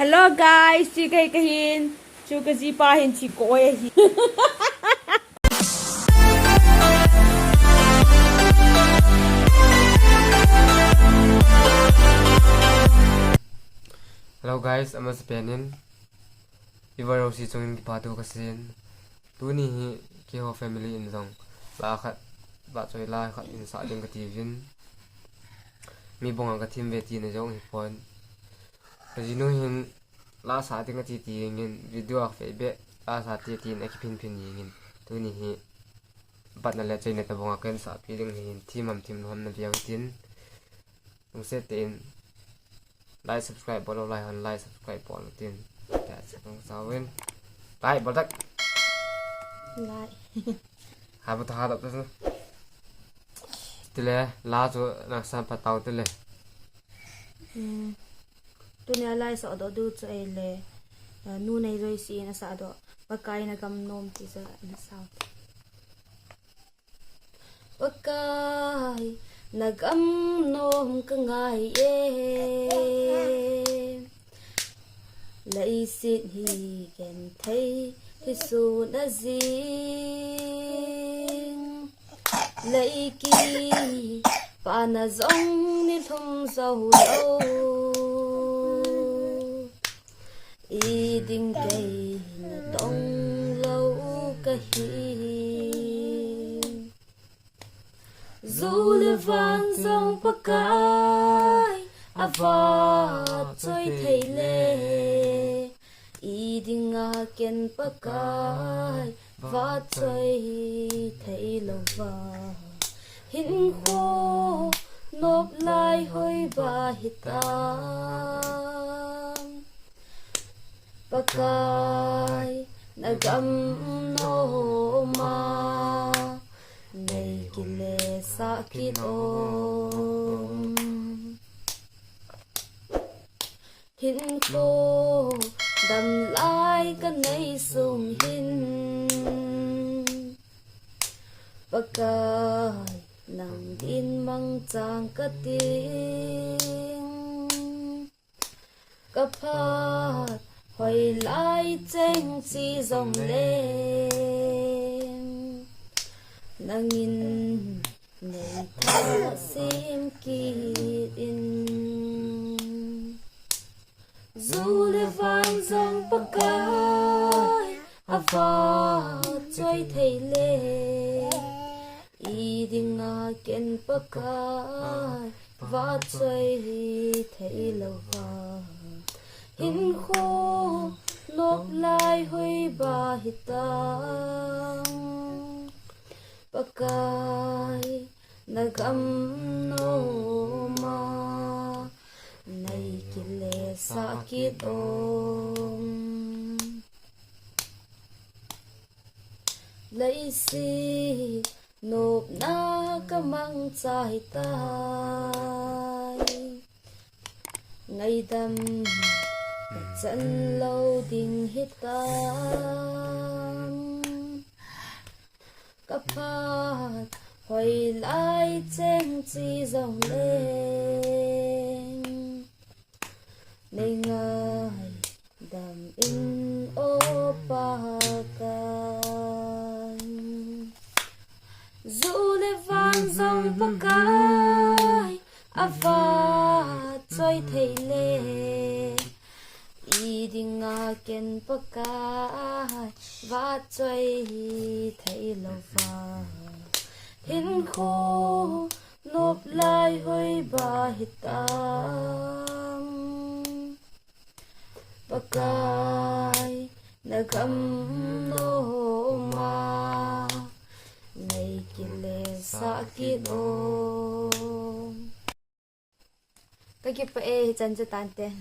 Hello guys, chị cây kahin, chú cái gì pa hin chị coi. Hello guys, I'm a Spanin. Iwaro si chungin ki patu kasin. Tuni hi ki ho family in zong. Ba khat ba choi la khat in sa ding ka tivin. Mi bonga ka thim ve ti na jong hi phone. Kajino hin la sa ding ka ti ti ngin video ak fe be la sa ti ti na ki pin pin ngin. Tuni hi bat na le chai na ta bonga ken sa pi ding hin thimam thim hom na viau tin. Tung se tin like subscribe bolo like on like subscribe bolo tin ta sang sawin like bol tak Lại. ha bu ta da tu tile la zo na san pa tau tile Tôi nè lại sợ đó đưa cho em là nu này rồi xí nó sợ đó và cái nó cầm nôm thì giờ nó sao và cái nó cầm nôm cái ngày em lấy xin hi kèn thấy thì su đã gì lấy kỳ và nó giống như thông dầu lâu ý định cây nó đông lâu cái hiền dù là vang dòng bắc cái và tôi thấy lệ ý định kén bắc cái và tôi thấy lâu và hình khô nộp lại hơi bà hít tam pakai nagam no ma nay kile sakit om hin khô đầm lại cái nay sung hin pakai nang din mang chang ka ting ka phat hồi lại tranh chi dòng lên nàng nhìn ngày thơ xem kỳ in dù lê vang dòng bắc cái và chơi thầy lê ý định kén bắc cái và chơi thầy lâu và hình khô nộp lại hơi bà hít tăng bà cái nà găm nô ma này kì lệ xa kít ôm lấy xì nộp na cả mang trái tay ngày đêm chân lâu tình hít tam cấp phát hồi lại trên chi dòng lên nên ngài đàm in ô ba can dù lê vang dòng bắc cái và chơi thầy lê ý định kén bắc cái và chơi thầy lâu và hình khô nộp lại hơi bà hít tam bắc cái nà găm nô ma ngày kì lê xa kít ôm cái kia phải chân cho tàn tên